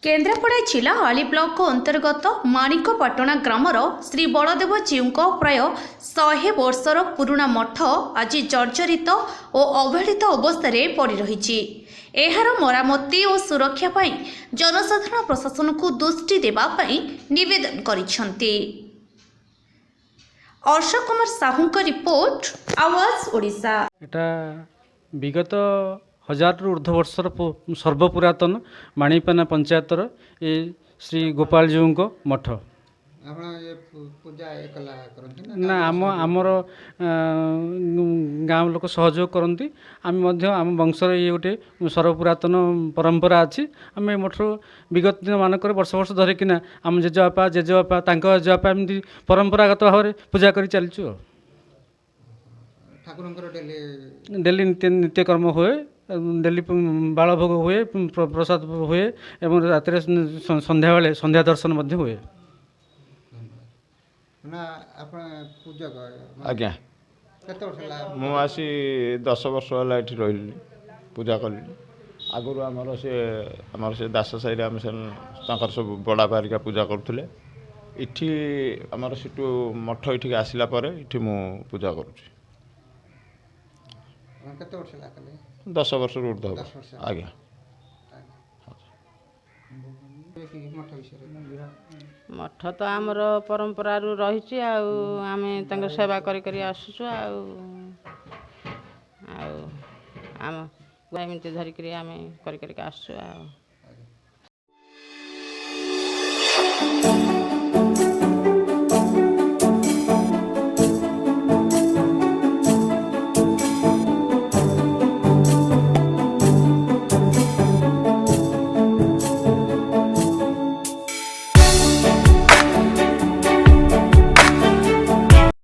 केन्द्रापड़ा जिला आली ब्लॉक अंतर्गत माणिकपाटଣା ग्रामर श्री बलदेव जीव प्राय 100 वर्षर पुराणा मठ आज जर्जरित और अवहेलित अवस्था पड़ी रही। एहार मरामती और सुरक्षा पाई जनसाधारण प्रशासन को दृष्टि देवाई निवेदन करिसेंती। अशोक कुमार साहू का रिपोर्ट, आवाज ओडिशा। एटा विगत 1000 रु ऊर्ध्व वर्षर सर्वपुरातन माणिपाना पंचायतर ये श्री गोपाल जीव मठ ना आमर गाँव लोक सहयोग करती। आम आम वंशर ये गोटे सर्वपुरातन परंपरा अच्छी। आम मठ विगत दिन मानक वर्ष वर्ष धरिकिना आम जेजेबापा जेजेबापा जेजेबापा एमती परंपरागत भाव में पूजा कर चलचु। डेली नित्यकर्म हुए, डेली बालभोग हुए, प्रसाद हुए एवं रात संध्या संध्या दर्शन हुए। आज्ञा मु आसी 10 वर्ष है ये रही पूजा कली। आगुरी आमर से दास साई आम सब बड़ा बारिका पूजा करुले। इठी आमर सीटू मठ ये आसला इठी मु पूजा करुँच। 10 वर्ष ऊर्ध्व। आज्ञा मठ तो आमर परंपरा रही आम सेवा करी आसुचु आम एमती धरिक आम कर आसुचु।